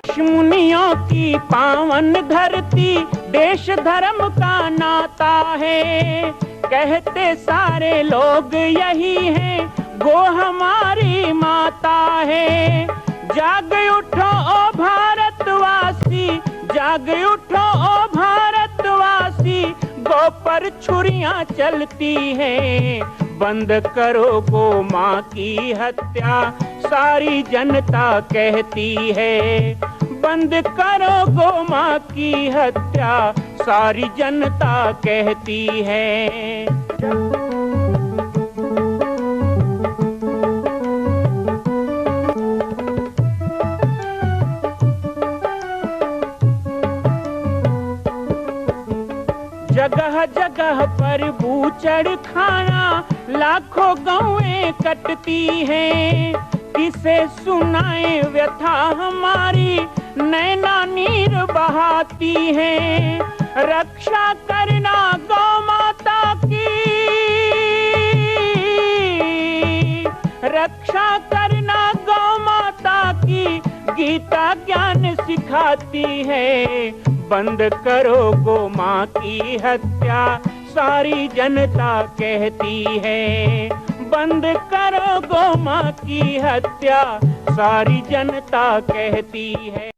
ऋषि मुनियों की पावन धरती, देश धर्म का नाता है। कहते सारे लोग यही हैं, गो हमारी माता है। जाग उठो ओ भारतवासी, जाग उठो ओ भारतवासी, गो पर छुरियां चलती हैं। बंद करो गो माँ की हत्या, सारी जनता कहती है। बंद करो गो माँ की हत्या, सारी जनता कहती है। जगह जगह पर बूचड़ खाना, लाखों गौएं कटती हैं। किसे सुनाए व्यथा हमारी, नैना नीर बहाती हैं। रक्षा करना गौ माता की, रक्षा करना गौ माता की, गीता ज्ञान सिखाती है। बंद करो गो माँ की हत्या, सारी जनता कहती है। बंद करो गो माँ की हत्या, सारी जनता कहती है।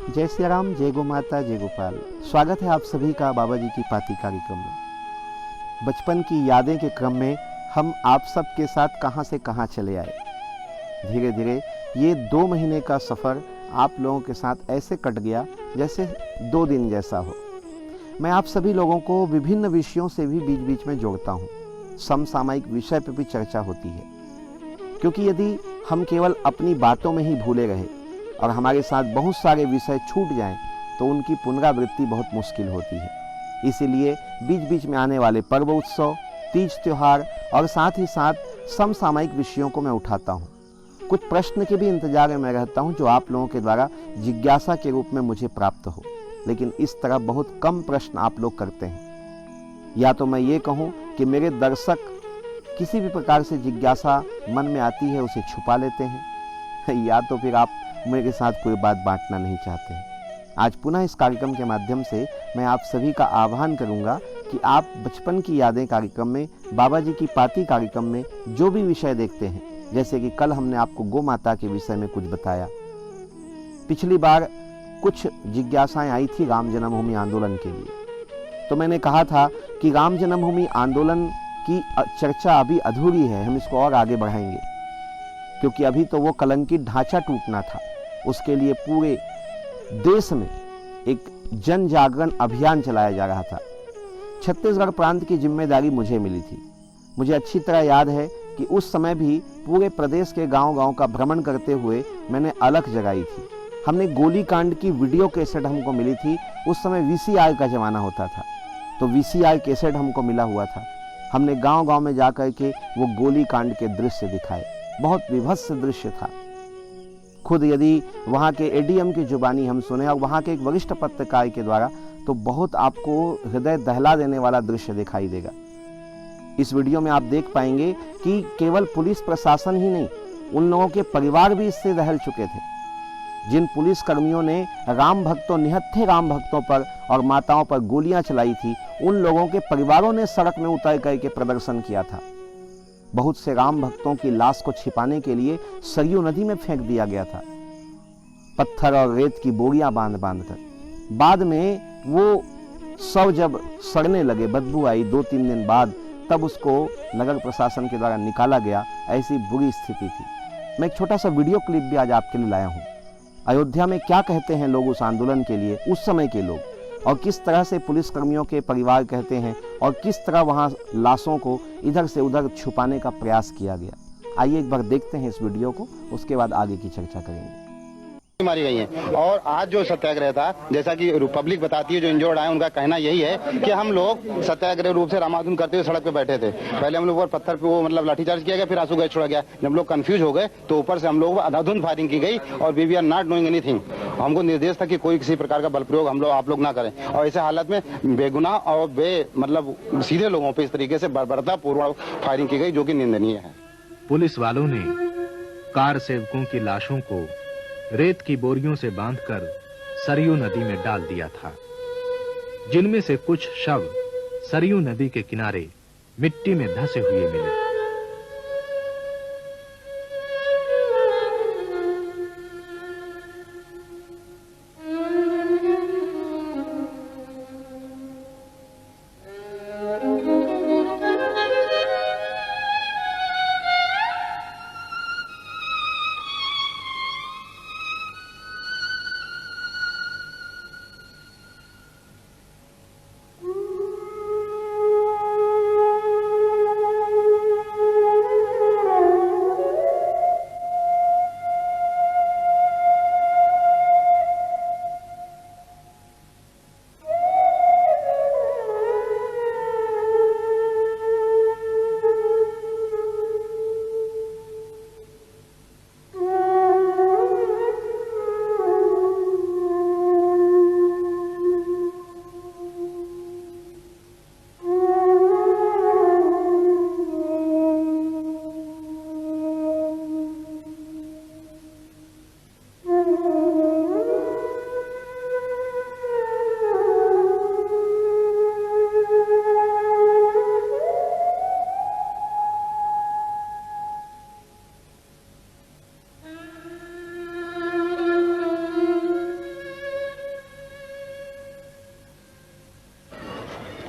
जय श्री राम, जय गो माता, जय गोपाल। स्वागत है आप सभी का बाबा जी की पाती कार्यक्रम में। बचपन की यादें के क्रम में हम आप सब के साथ कहां से कहां चले आए। धीरे धीरे ये 2 महीने का सफ़र आप लोगों के साथ ऐसे कट गया जैसे 2 दिन जैसा हो। मैं आप सभी लोगों को विभिन्न विषयों से भी बीच बीच में जोड़ता हूँ। समसामयिक विषय पर भी चर्चा होती है। क्योंकि यदि हम केवल अपनी बातों में ही भूले रहे और हमारे साथ बहुत सारे विषय छूट जाएं, तो उनकी पुनरावृत्ति बहुत मुश्किल होती है। इसीलिए बीच बीच में आने वाले पर्व उत्सव, तीज त्योहार और साथ ही साथ समसामयिक विषयों को मैं उठाता हूँ। कुछ प्रश्न के भी इंतजार में मैं रहता हूँ जो आप लोगों के द्वारा जिज्ञासा के रूप में मुझे प्राप्त हो, लेकिन इस तरह बहुत कम प्रश्न आप लोग करते हैं। या तो मैं ये कहूँ कि मेरे दर्शक किसी भी प्रकार से जिज्ञासा मन में आती है उसे छुपा लेते हैं, या तो फिर आप मेरे साथ कोई बात बांटना नहीं चाहते हैं। आज पुनः इस कार्यक्रम के माध्यम से मैं आप सभी का आह्वान करूंगा कि आप बचपन की यादें कार्यक्रम में, बाबा जी की पाती कार्यक्रम में जो भी विषय देखते हैं, जैसे कि कल हमने आपको गौ माता के विषय में कुछ बताया, पिछली बार कुछ जिज्ञासाएं आई थी राम जन्मभूमि आंदोलन के लिए, तो मैंने कहा था कि राम जन्मभूमि आंदोलन की चर्चा अभी अधूरी है, हम इसको और आगे बढ़ाएंगे, क्योंकि अभी तो वो कलंकित ढांचा टूटना था। उसके लिए पूरे देश में एक जन जागरण अभियान चलाया जा रहा था। छत्तीसगढ़ प्रांत की जिम्मेदारी मुझे मिली थी। मुझे अच्छी तरह याद है कि उस समय भी पूरे प्रदेश के गांव-गांव का भ्रमण करते हुए मैंने अलख जगाई थी। हमने गोली कांड की वीडियो कैसेट हमको मिली थी। उस समय VCR का जमाना होता था, तो VCR कैसेट हमको मिला हुआ था। हमने गांव-गांव में जाकर के वो गोली कांड के दृश्य दिखाए। बहुत विभत्स दृश्य था। खुद यदि वहाँ के ADM की जुबानी हम सुने और वहाँ के एक वरिष्ठ पत्रकार के द्वारा, तो बहुत आपको हृदय दहला देने वाला दृश्य दिखाई देगा। इस वीडियो में आप देख पाएंगे कि केवल पुलिस प्रशासन ही नहीं, उन लोगों के परिवार भी इससे दहल चुके थे। जिन पुलिस कर्मियों ने राम भक्तों, निहत्थे राम भक्तों पर और माताओं पर गोलियां चलाई थी, उन लोगों के परिवारों ने सड़क में उतर करके प्रदर्शन किया था। बहुत से राम भक्तों की लाश को छिपाने के लिए सरयू नदी में फेंक दिया गया था, पत्थर और रेत की बोरियां बांध बांध कर। बाद में वो शव जब सड़ने लगे, बदबू आई 2-3 दिन बाद, तब उसको नगर प्रशासन के द्वारा निकाला गया। ऐसी बुरी स्थिति थी। मैं एक छोटा सा वीडियो क्लिप भी आज आपके लिए लाया हूँ। अयोध्या में क्या कहते हैं लोग उस आंदोलन के लिए, उस समय के लोग, और किस तरह से पुलिस कर्मियों के परिवार कहते हैं, और किस तरह वहां लाशों को इधर से उधर छुपाने का प्रयास किया गया। आइए एक बार देखते हैं इस वीडियो को, उसके बाद आगे की चर्चा करेंगे। मारी गई हैं। और आज जो सत्याग्रह था, जैसा कि रिपब्लिक बताती है, जो इंजर्ड आए उनका कहना यही है कि हम लोग सत्याग्रह रूप से रामाधुन करते हुए सड़क पे बैठे थे। पहले हम लोग पर पत्थर पे वो मतलब लाठीचार्ज किया गया, फिर आंसू गैस छोड़ा गया। जब लोग कंफ्यूज हो गए तो ऊपर से हम लोग अंधाधुंध फायरिंग की गई और we are not doing anything. हमको निर्देश था कि कोई किसी प्रकार का बल प्रयोग हम लोग आप लोग ना करें, और ऐसे हालत में बेगुनाह और मतलब सीधे लोगों पर इस तरीके से बर्बरतापूर्वक फायरिंग की गई, जो कि निंदनीय है। पुलिस वालों ने कार सेवकों की लाशों को रेत की बोरियों से बांधकर सरयू नदी में डाल दिया था, जिनमें से कुछ शव सरयू नदी के किनारे मिट्टी में धंसे हुए मिले।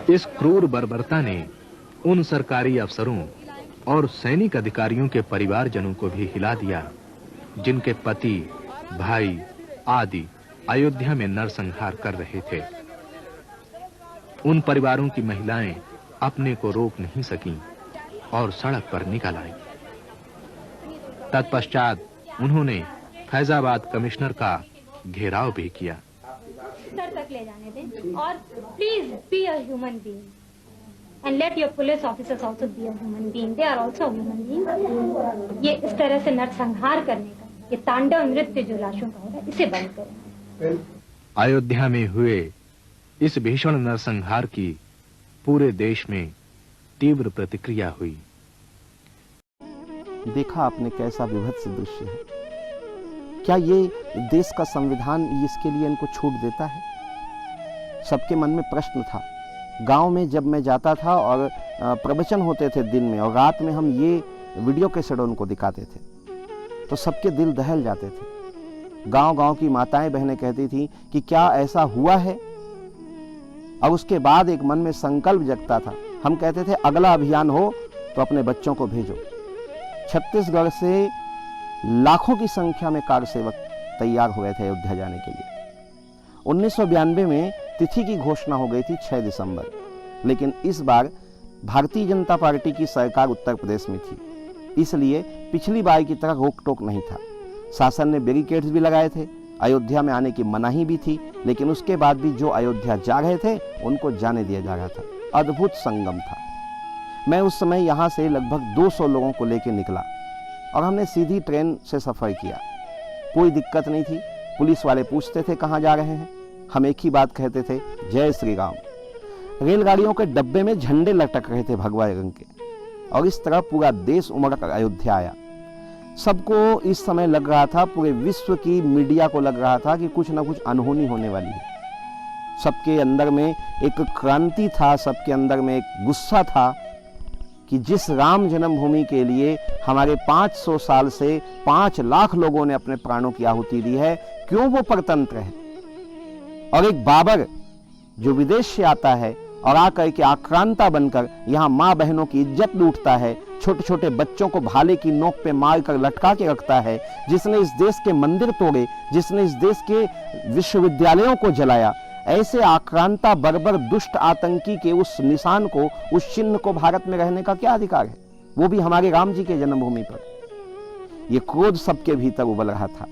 इस क्रूर बर्बरता ने उन सरकारी अफसरों और सैनिक अधिकारियों के परिवारजनों को भी हिला दिया, जिनके पति, भाई आदि अयोध्या में नरसंहार कर रहे थे। उन परिवारों की महिलाएं अपने को रोक नहीं सकीं और सड़क पर निकल आईं। तत्पश्चात उन्होंने फैजाबाद कमिश्नर का घेराव भी किया। सर तक ले जाने दें और please be a human being and let your police officers also be a human being, they are also human being. ये इस तरह से नरसंहार करने का, ये तांडव नृत्य जो लाशों का हो रहा है, इसे बंद करें। अयोध्या में हुए इस भीषण नरसंहार की पूरे देश में तीव्र प्रतिक्रिया हुई। देखा आपने कैसा विभत्स दृश्य है। क्या ये देश का संविधान इसके लिए इनको छूट देता है? सबके मन में प्रश्न था। गांव में जब मैं जाता था और प्रवचन होते थे दिन में और रात में हम ये वीडियो कैसेट उनको दिखाते थे तो सबके दिल दहल जाते थे। गांव-गांव की माताएं बहनें कहती थी कि क्या ऐसा हुआ है? और उसके बाद एक मन में संकल्प जगता था। हम कहते थे अगला अभियान हो तो अपने बच्चों को भेजो। छत्तीसगढ़ से लाखों की संख्या में कार सेवक तैयार हो गए थे अयोध्या जाने के लिए। 1992 में तिथि की घोषणा हो गई थी 6 दिसंबर, लेकिन इस बार भारतीय जनता पार्टी की सरकार उत्तर प्रदेश में थी, इसलिए पिछली बार की तरह रोक टोक नहीं था। शासन ने बैरिकेड्स भी लगाए थे, अयोध्या में आने की मनाही भी थी, लेकिन उसके बाद भी जो अयोध्या जा रहे थे उनको जाने दिया जा रहा था। अद्भुत संगम था। मैं उस समय यहाँ से लगभग 200 लोगों को लेकर निकला और हमने सीधी ट्रेन से सफ़र किया। कोई दिक्कत नहीं थी। पुलिस वाले पूछते थे कहाँ जा रहे हैं, हम एक ही बात कहते थे, जय श्री राम। रेलगाड़ियों के डब्बे में झंडे लटक रहे थे भगवा रंग के और इस तरह पूरा देश उमड़ कर अयोध्या आया। सबको इस समय लग रहा था, पूरे विश्व की मीडिया को लग रहा था कि कुछ ना कुछ अनहोनी होने वाली है। सबके अंदर में एक क्रांति था, सबके अंदर में एक गुस्सा था कि जिस राम जन्मभूमि के लिए हमारे 500 साल से 5 लाख लोगों ने अपने प्राणों की आहुति दी है, क्यों वो परतंत्र है? और एक बाबर जो विदेश से आता है और आकर के आक्रांता बनकर यहाँ माँ बहनों की इज्जत लूटता है, छोटे छोटे बच्चों को भाले की नोक पे मार कर लटका के रखता है, जिसने इस देश के मंदिर तोड़े, जिसने इस देश के विश्वविद्यालयों को जलाया, ऐसे आक्रांता बर्बर दुष्ट आतंकी के उस निशान को, उस चिन्ह को भारत में रहने का क्या अधिकार है? वो भी हमारे राम जी के जन्मभूमि पर। ये क्रोध सबके भीतर उबल रहा था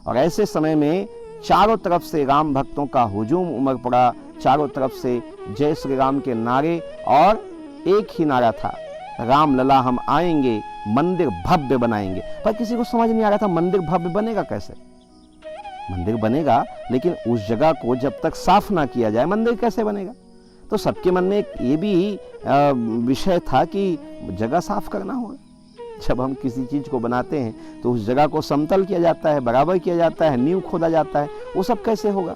और ऐसे समय में चारों तरफ से राम भक्तों का हुजूम उमड़ पड़ा। चारों तरफ से जय श्री राम के नारे और एक ही नारा था, राम लला हम आएंगे, मंदिर भव्य बनाएंगे। पर किसी को समझ नहीं आ रहा था मंदिर भव्य बनेगा कैसे? मंदिर बनेगा लेकिन उस जगह को जब तक साफ ना किया जाए मंदिर कैसे बनेगा? तो सबके मन में एक ये भी विषय था कि जगह साफ करना होगा। जब हम किसी चीज को बनाते हैं तो उस जगह को समतल किया जाता है, बराबर किया जाता है, नींव खोदा जाता है, वो सब कैसे होगा?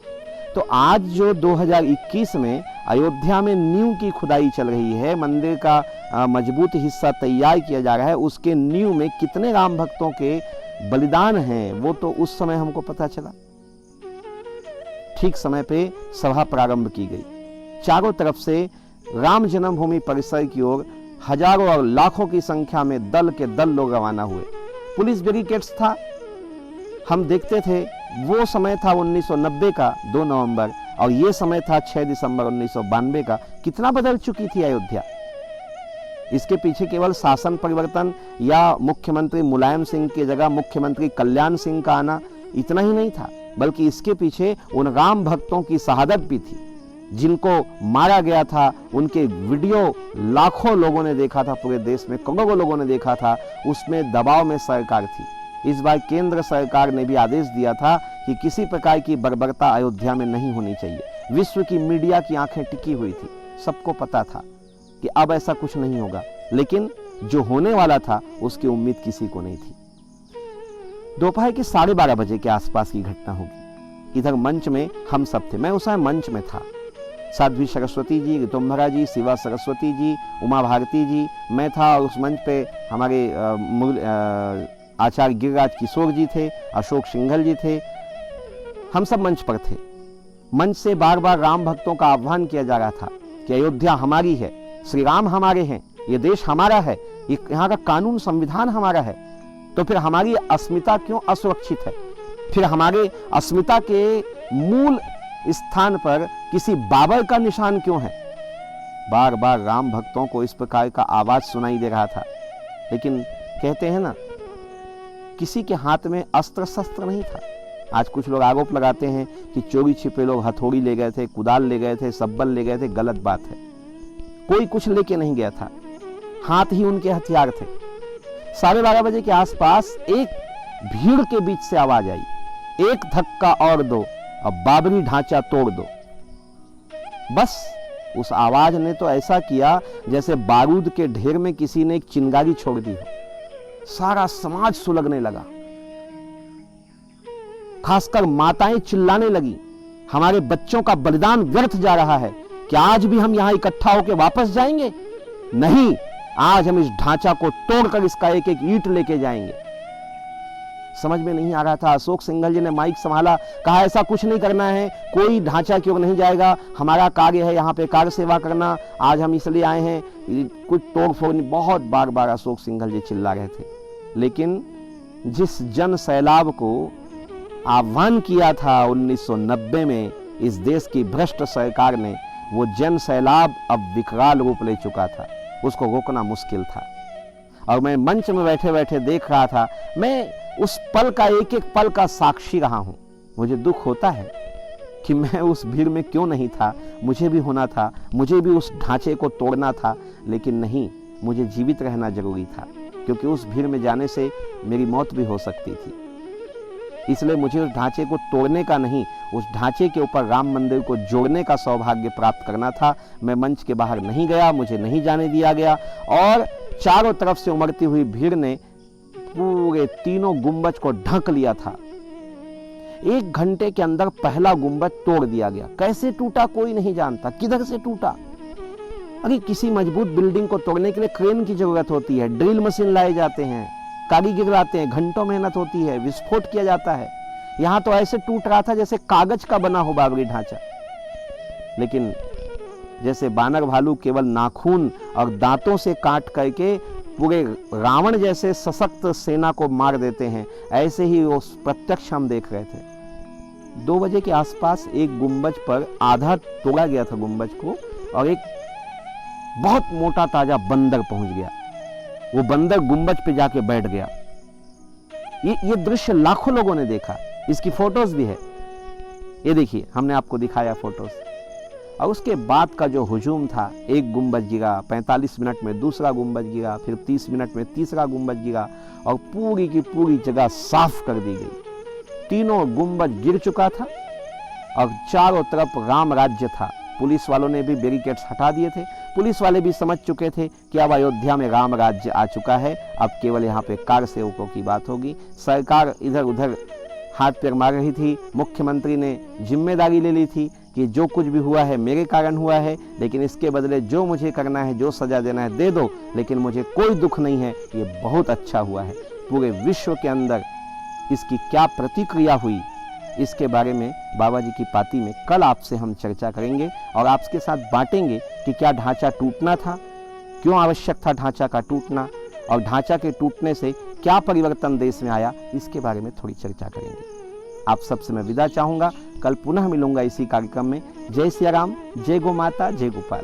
तो आज जो 2021 में अयोध्या में नींव की खुदाई चल रही है, मंदिर का मजबूत हिस्सा तैयार किया जा रहा है, उसके नींव में कितने राम भक्तों के बलिदान हैं वो तो उस समय हमको पता चला। ठीक समय पे सभा प्रारंभ की गई। चारों तरफ से राम जन्मभूमि परिसर की ओर हजारों और लाखों की संख्या में दल के दल लोग रवाना हुए। पुलिस बैरिकेड्स था, हम देखते थे। वो समय था 1990 का 2 नवंबर और ये समय था 6 दिसंबर 1992 का। कितना बदल चुकी थी अयोध्या। इसके पीछे केवल शासन परिवर्तन या मुख्यमंत्री मुलायम सिंह की जगह मुख्यमंत्री कल्याण सिंह का आना इतना ही नहीं था, बल्कि इसके पीछे उन राम भक्तों की शहादत भी थी जिनको मारा गया था। उनके वीडियो लाखों लोगों ने देखा था, पूरे देश में करोड़ों लोगों ने देखा था। उसमें दबाव में सरकार थी। इस बार केंद्र सरकार ने भी आदेश दिया था कि किसी प्रकार की बर्बरता अयोध्या में नहीं होनी चाहिए। विश्व की मीडिया की आंखें टिकी हुई थी, सबको पता था कि अब ऐसा कुछ नहीं होगा, लेकिन जो होने वाला था उसकी उम्मीद किसी को नहीं थी। दोपहर के 12:30 बजे के आसपास की घटना होगी। इधर मंच में हम सब थे, मैं उस समय मंच में था। साध्वी सरस्वती जी, ऋतुम्भरा जी, शिवा सरस्वती जी, उमा भारती जी, मैं था और उस मंच पे हमारे आचार्य गिरिराज किशोर जी थे, अशोक सिंघल जी थे। हम सब मंच पर थे। मंच से बार बार राम भक्तों का आह्वान किया जा रहा था कि अयोध्या हमारी है, श्री राम हमारे हैं, ये देश हमारा है, यहाँ का कानून संविधान हमारा है। तो फिर हमारी अस्मिता क्यों असुरक्षित है? फिर हमारे अस्मिता के मूल स्थान पर किसी बाबर का निशान क्यों है? बार बार राम भक्तों को इस प्रकार का आवाज सुनाई दे रहा था। लेकिन कहते हैं ना किसी के हाथ में अस्त्र शस्त्र नहीं था। आज कुछ लोग आरोप लगाते हैं कि चोरी छिपे लोग हथौड़ी ले गए थे, कुदाल ले गए थे, सब्बल ले गए थे। गलत बात है, कोई कुछ लेके नहीं गया था, हाथ ही उनके हथियार थे। 12:30 बजे के आसपास एक भीड़ के बीच से आवाज आई, एक धक्का और दो, अब बाबरी ढांचा तोड़ दो। बस उस आवाज ने तो ऐसा किया जैसे बारूद के ढेर में किसी ने एक चिंगारी छोड़ दी हो। सारा समाज सुलगने लगा, खासकर माताएं चिल्लाने लगी, हमारे बच्चों का बलिदान व्यर्थ जा रहा है, क्या आज भी हम यहां इकट्ठा होकर वापस जाएंगे? नहीं, आज हम इस ढांचा को तोड़कर इसका एक एक ईंट लेके जाएंगे। समझ में नहीं आ रहा था। अशोक सिंघल जी ने माइक संभाला, कहा ऐसा कुछ नहीं करना है, कोई ढांचा की ओर नहीं जाएगा, हमारा कार्य है यहाँ पे कार्य सेवा करना, आज हम इसलिए आए हैं, कुछ तोड़ फोड़ नहीं। बहुत बार बार अशोक सिंघल जी चिल्ला रहे थे, लेकिन जिस जन सैलाब को आह्वान किया था 1990 में इस देश की भ्रष्ट सरकार ने, वो जन सैलाब अब विकराल रूप ले चुका था, उसको रोकना मुश्किल था। और मैं मंच में बैठे बैठे देख रहा था, मैं उस पल का एक एक पल का साक्षी रहा हूं। मुझे दुख होता है कि मैं उस भीड़ में क्यों नहीं था, मुझे भी होना था, मुझे भी उस ढांचे को तोड़ना था, लेकिन नहीं, मुझे जीवित रहना जरूरी था, क्योंकि उस भीड़ में जाने से मेरी मौत भी हो सकती थी। इसलिए मुझे उस ढांचे को तोड़ने का नहीं, उस ढांचे के ऊपर राम मंदिर को जोड़ने का सौभाग्य प्राप्त करना था। मैं मंच के बाहर नहीं गया, मुझे नहीं जाने दिया गया, और चारों तरफ से उमड़ती हुई भीड़ ने पूरे तीनों गुंबज को ढक लिया था। 1 घंटे के अंदर पहला गुंबज तोड़ दिया गया। कैसे टूटा कोई नहीं जानता, किधर से टूटा। अरे किसी मजबूत बिल्डिंग को तोड़ने के लिए क्रेन की जरूरत होती है, ड्रिल मशीन लाए जाते हैं, कारीगर लाते हैं, घंटों मेहनत होती है, विस्फोट किया जाता है। यहां तो ऐसे टूट रहा था जैसे कागज का बना हो बाबरी ढांचा। लेकिन जैसे बानर भालू केवल नाखून और दांतों से काट करके पूरे रावण जैसे सशक्त सेना को मार देते हैं, ऐसे ही वो प्रत्यक्ष हम देख रहे थे। 2 बजे के आसपास एक गुंबज पर आधा तोड़ा गया था गुंबज को, और एक बहुत मोटा ताजा बंदर पहुंच गया। वो बंदर गुंबज पे जाके बैठ गया। ये दृश्य लाखों लोगों ने देखा, इसकी फोटोज भी है, ये देखिए हमने आपको दिखाया फोटोज। और उसके बाद का जो हुजूम था, एक गुंबज गिरा, 45 मिनट में दूसरा गुंबज गिरा, फिर 30 मिनट में तीसरा गुंबज गिरा, और पूरी की पूरी जगह साफ कर दी गई। तीनों गुंबज गिर चुका था और चारों तरफ राम राज्य था। पुलिस वालों ने भी बैरिकेड्स हटा दिए थे। पुलिस वाले भी समझ चुके थे कि अब अयोध्या में राम राज्य आ चुका है, अब केवल यहाँ पे कार सेवकों की बात होगी। सरकार इधर उधर हाथ पैर मार रही थी। मुख्यमंत्री ने जिम्मेदारी ले ली थी कि जो कुछ भी हुआ है मेरे कारण हुआ है, लेकिन इसके बदले जो मुझे करना है, जो सजा देना है दे दो, लेकिन मुझे कोई दुख नहीं है, ये बहुत अच्छा हुआ है। पूरे विश्व के अंदर इसकी क्या प्रतिक्रिया हुई, इसके बारे में बाबा जी की पाती में कल आपसे हम चर्चा करेंगे और आपके साथ बांटेंगे कि क्या ढांचा टूटना था, क्यों आवश्यक था ढांचा का टूटना, और ढांचा के टूटने से क्या परिवर्तन देश में आया, इसके बारे में थोड़ी चर्चा करेंगे। आप सबसे मैं विदा चाहूंगा, कल पुनः मिलूंगा इसी कार्यक्रम में। जय सिया राम, जय गो माता, जय गोपाल।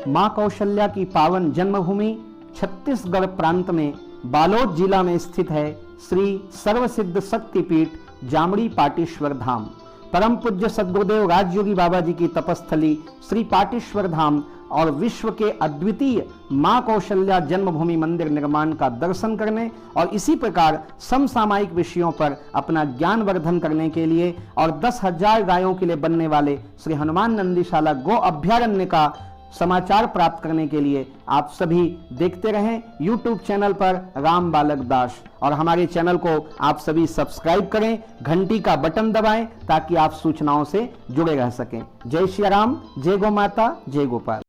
मां कौशल्या की पावन जन्मभूमि छत्तीसगढ़ प्रांत में बालोद जिला में स्थित है श्री सर्वसिद्ध शक्तिपीठ जामड़ी पाटेश्वर धाम। परम पूज्य सद्गुरुदेव राजयोगी बाबा जी की तपस्थली श्री पाटेश्वर धाम और विश्व के अद्वितीय मां कौशल्या जन्मभूमि मंदिर निर्माण का दर्शन करने और इसी प्रकार समसामयिक विषयों पर अपना ज्ञान वर्धन करने के लिए और 10,000 गायों के लिए बनने वाले श्री हनुमान नंदीशाला गो अभ्यारण्य का समाचार प्राप्त करने के लिए आप सभी देखते रहें YouTube चैनल पर राम बालक दास, और हमारे चैनल को आप सभी सब्सक्राइब करें, घंटी का बटन दबाएं ताकि आप सूचनाओं से जुड़े रह सकें। जय श्री राम, जय गो माता, जय गोपाल।